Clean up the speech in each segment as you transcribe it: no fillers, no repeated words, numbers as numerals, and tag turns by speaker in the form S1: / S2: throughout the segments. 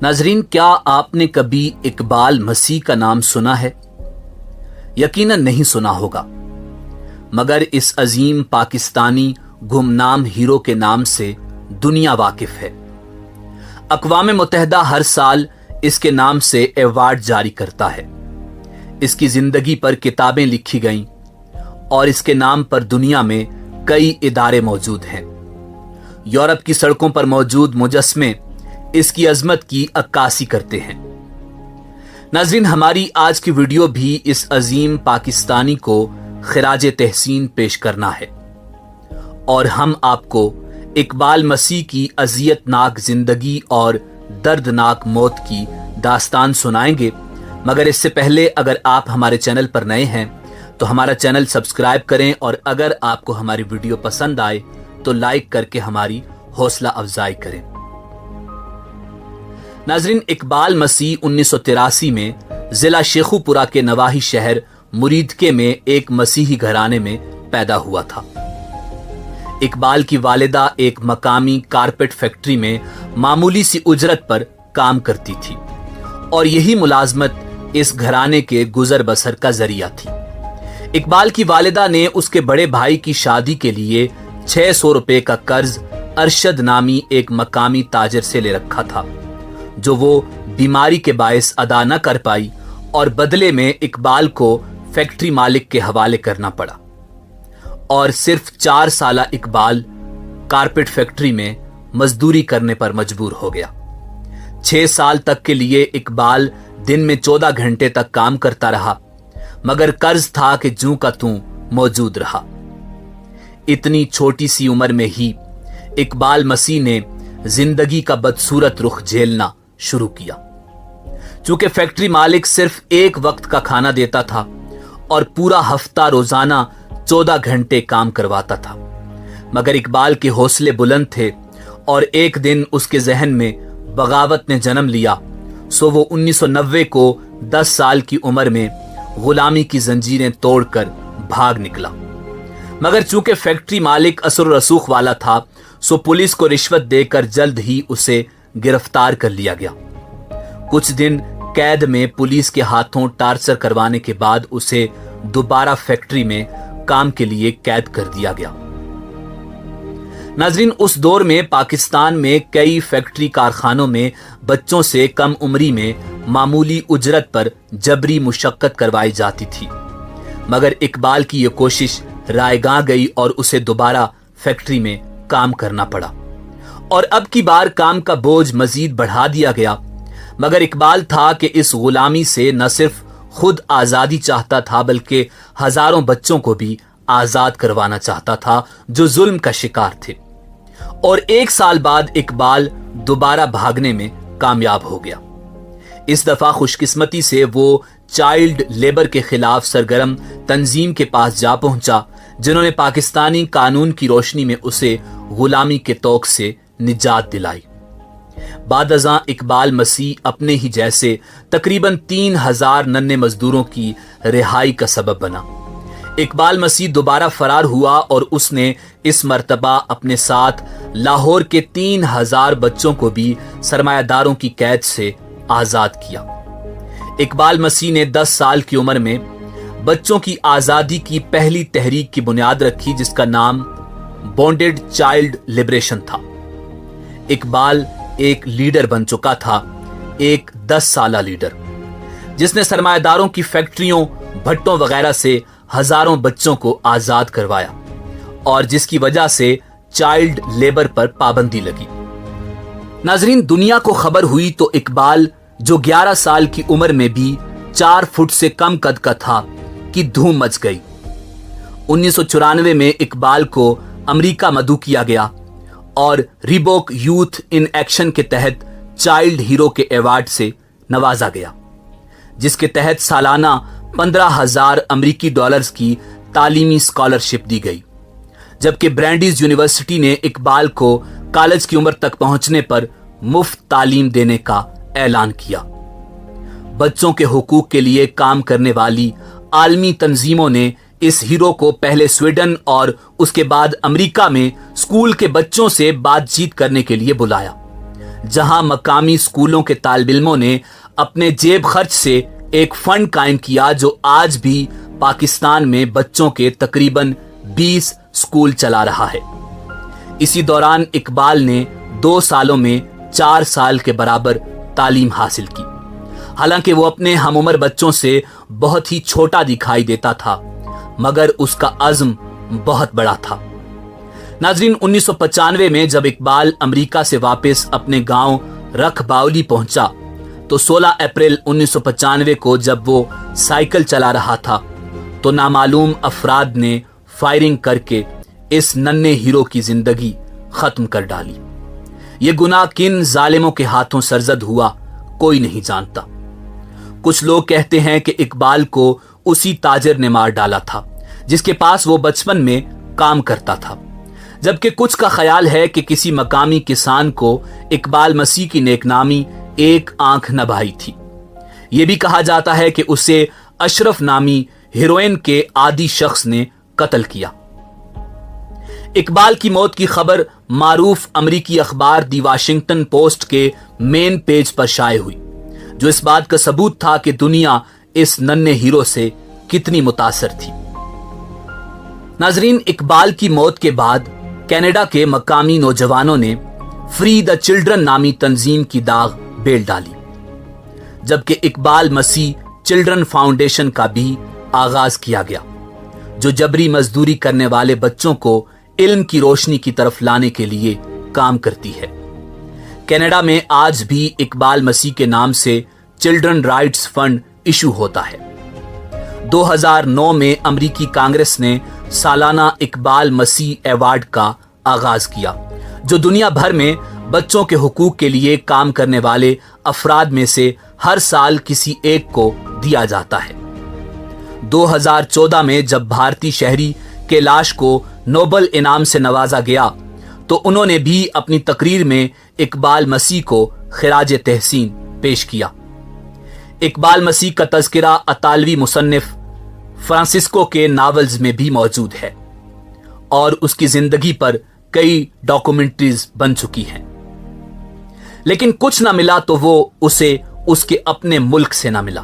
S1: नाजरीन, क्या आपने कभी इकबाल मसीह का नाम सुना है? यकीनन नहीं सुना होगा, मगर इस अजीम पाकिस्तानी गुमनाम हीरो के नाम से दुनिया वाकिफ है। अक़वाम मुत्तहिदा हर साल इसके नाम से अवार्ड जारी करता है। इसकी जिंदगी पर किताबें लिखी गईं और इसके नाम पर दुनिया में कई इदारे मौजूद हैं। यूरोप की सड़कों पर मौजूद मुजस्मे इसकी अजमत की अक्कासी करते हैं। नाज़रीन, हमारी आज की वीडियो भी इस अजीम पाकिस्तानी को खिराज तहसीन पेश करना है और हम आपको इकबाल मसीह की अजियतनाक जिंदगी और दर्दनाक मौत की दास्तान सुनाएंगे। मगर इससे पहले अगर आप हमारे चैनल पर नए हैं तो हमारा चैनल सब्सक्राइब करें और अगर आपको हमारी वीडियो पसंद आए तो लाइक करके हमारी हौसला अफजाई करें। नाजरीन, इकबाल मसीह 1983 में जिला शेखुपुरा के नवाही शहर मुरीदके में एक मसीही घराने में पैदा हुआ था। इकबाल की वालिदा एक मकामी कारपेट फैक्ट्री में मामूली सी उजरत पर काम करती थी और यही मुलाजमत इस घराने के गुजर बसर का जरिया थी। इकबाल की वालिदा ने उसके बड़े भाई की शादी के लिए 600 रुपए का कर्ज अरशद नामी एक मकामी ताजर से ले रखा था, जो वो बीमारी के बायस अदा न कर पाई और बदले में इकबाल को फैक्ट्री मालिक के हवाले करना पड़ा और सिर्फ 4 साल इकबाल कारपेट फैक्ट्री में मजदूरी करने पर मजबूर हो गया। 6 साल तक के लिए इकबाल दिन में 14 घंटे तक काम करता रहा, मगर कर्ज था कि जूं का तूं मौजूद रहा। इतनी छोटी सी उम्र में ही इकबाल मसीह ने जिंदगी का बदसूरत रुख झेलना शुरू किया। चूंकि फैक्ट्री मालिक सिर्फ एक वक्त का खाना देता था और पूरा हफ्ता रोजाना 14 घंटे काम करवाता था, मगर इकबाल के हौसले बुलंद थे और एक दिन उसके जहन में बगावत ने जन्म लिया। सो वो 1990 को 10 साल की उम्र में गुलामी की जंजीरें तोड़कर भाग निकला। मगर चूंकि फैक्ट्री मालिक असर रसूख वाला था, सो पुलिस को रिश्वत देकर जल्द ही उसे गिरफ्तार कर लिया गया। कुछ दिन कैद में पुलिस के हाथों टार्चर करवाने के बाद उसे दोबारा फैक्ट्री में काम के लिए कैद कर दिया गया। नाजरीन, उस दौर में पाकिस्तान में कई फैक्ट्री कारखानों में बच्चों से कम उम्री में मामूली उजरत पर जबरी मुशक्कत करवाई जाती थी, मगर इकबाल की यह कोशिश रायगां गई और उसे दोबारा फैक्ट्री में काम करना पड़ा और अब की बार काम का बोझ मजीद बढ़ा दिया गया। मगर इकबाल था कि इस गुलामी से न सिर्फ खुद आजादी चाहता था बल्कि हजारों बच्चों को भी आजाद करवाना चाहता था जो जुल्म का शिकार थे। और 1 साल बाद इकबाल दोबारा भागने में कामयाब हो गया। इस दफा खुशकिस्मती से वो चाइल्ड लेबर के खिलाफ सरगर्म तंजीम के पास जा पहुंचा, जिन्होंने पाकिस्तानी कानून की रोशनी में उसे गुलामी के तौक से निजात दिलाई। बादअज़ां इकबाल मसीह अपने ही जैसे तकरीबन 3000 नन्हे मजदूरों की रिहाई का सबब बना। इकबाल मसीह दोबारा फरार हुआ और उसने इस मर्तबा अपने साथ लाहौर के 3000 बच्चों को भी सरमायादारों की कैद से आजाद किया। इकबाल मसीह ने 10 साल की उम्र में बच्चों की आजादी की पहली तहरीक की बुनियाद रखी, जिसका नाम बॉन्डेड चाइल्ड लिबरेशन था। इकबाल एक लीडर बन चुका था, एक 10 साला लीडर, जिसने सरमायादारों की फैक्ट्रियों, भट्टों वगैरह से हजारों बच्चों को आजाद करवाया और जिसकी वजह से चाइल्ड लेबर पर पाबंदी लगी। नाजरीन, दुनिया को खबर हुई तो इकबाल, जो 11 साल की उम्र में भी 4 फुट से कम कद का था, की धूम मच गई। 1994 में इकबाल को अमेरिका मदऊ किया गया और रिबॉक यूथ इन एक्शन के तहत चाइल्ड हीरो के अवार्ड से नवाजा गया, जिसके तहत सालाना 15,000 अमेरिकी डॉलर्स की तालीमी स्कॉलरशिप दी गई, जबकि ब्रैंडीज यूनिवर्सिटी ने इकबाल को कॉलेज की उम्र तक पहुंचने पर मुफ्त तालीम देने का ऐलान किया। बच्चों के हुकूक के लिए काम करने वाली आलमी तंजीमों ने इस हीरो को पहले स्वीडन और उसके बाद अमेरिका में स्कूल के बच्चों से बातचीत करने के लिए बुलाया, जहां मकामी स्कूलों के तालिब इल्मों ने अपने जेब खर्च से एक फंड कायम किया जो आज भी पाकिस्तान में बच्चों के तकरीबन 20 स्कूल चला रहा है। इसी दौरान इकबाल ने 2 सालों में 4 साल के बराबर तालीम हासिल की। हालांकि वो अपने हमउम्र बच्चों से बहुत ही छोटा दिखाई देता था, मगर उसका अज़्म बहुत बड़ा था। नाज़रीन, 1995 में जब इकबाल अमेरिका से वापस अपने गांव रखबावली पहुंचा तो 16 अप्रैल 1995 को जब वो साइकिल चला रहा था तो नामालूम अफराद ने फायरिंग करके इस नन्हे हीरो की जिंदगी खत्म कर डाली। ये गुनाह किन जालिमों के हाथों सरजद हुआ कोई नहीं जानता। कुछ लोग कहते हैं कि इकबाल को उसी ताजिर ने मार डाला था जिसके पास वो बचपन में काम करता था, जबकि कुछ का ख्याल है कि किसी मकामी किसान को इकबाल मसीह की नेकनामी एक आंख न भाई थी। यह भी कहा जाता है कि उसे अशरफ नामी हीरोइन के आदी शख्स ने कत्ल किया। इकबाल की मौत की खबर मारूफ अमरीकी अखबार दी वाशिंगटन पोस्ट के मेन पेज पर शाये हुई, जो इस बात का सबूत था कि दुनिया इस नन्हे हीरो से कितनी मुतासर थी। नाजरीन, इकबाल की मौत के बाद कनाडा के मकामी नौजवानों ने फ्री द चिल्ड्रन नामी तंजीम की दाग बेल डाली, जबकि इकबाल मसीह चिल्ड्रन फाउंडेशन का भी आगाज किया गया, जो जबरी मजदूरी करने वाले बच्चों को इल्म की रोशनी की तरफ लाने के लिए काम करती है। कनाडा में आज भी इकबाल मसीह के नाम से चिल्ड्रन राइट्स फंड इशू होता है। 2009 में अमेरिकी कांग्रेस ने सालाना इकबाल मसीह अवार्ड का आगाज किया, जो दुनिया भर में बच्चों के हुकूक के लिए काम करने वाले अफराद में से हर साल किसी एक को दिया जाता है। 2014 में जब भारतीय शहरी कैलाश को नोबल इनाम से नवाजा गया तो उन्होंने भी अपनी तकरीर में इकबाल मसीह को खिराज तहसीन पेश किया। इकबाल मसीह का तज़किरा अतालवी मुसन्निफ फ्रांसिस्को के नावल्स में भी मौजूद है और उसकी जिंदगी पर कई डॉक्यूमेंट्रीज बन चुकी हैं, लेकिन कुछ ना मिला तो वो उसे उसके अपने मुल्क से ना मिला।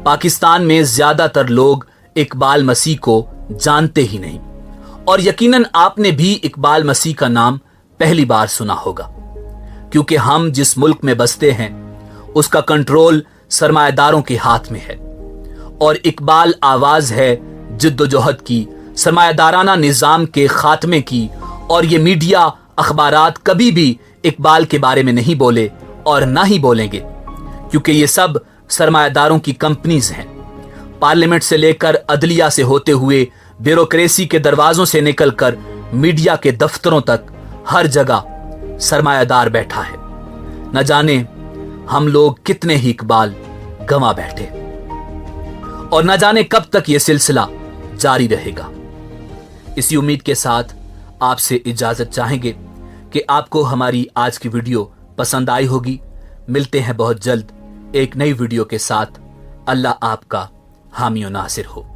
S1: पाकिस्तान में ज्यादातर लोग इकबाल मसीह को जानते ही नहीं और यकीनन आपने भी इकबाल मसीह का नाम पहली बार सुना होगा, क्योंकि हम जिस मुल्क में बसते हैं उसका कंट्रोल सरमायादारों के हाथ में है और इकबाल आवाज है जिद्दोजहद की, सरमायादाराना निजाम के खात्मे की। और ये मीडिया अखबारात कभी भी इकबाल के बारे में नहीं बोले और ना ही बोलेंगे, क्योंकि ये सब सरमायादारों की कंपनीज हैं। पार्लियामेंट से लेकर अदलिया से होते हुए ब्यूरोक्रेसी के दरवाजों से निकलकर मीडिया के दफ्तरों तक हर जगह सरमायादार बैठा है। न जाने हम लोग कितने ही इकबाल गंवा बैठे और न जाने कब तक यह सिलसिला जारी रहेगा। इसी उम्मीद के साथ आपसे इजाजत चाहेंगे कि आपको हमारी आज की वीडियो पसंद आई होगी। मिलते हैं बहुत जल्द एक नई वीडियो के साथ। अल्लाह आपका हामी और नासिर हो।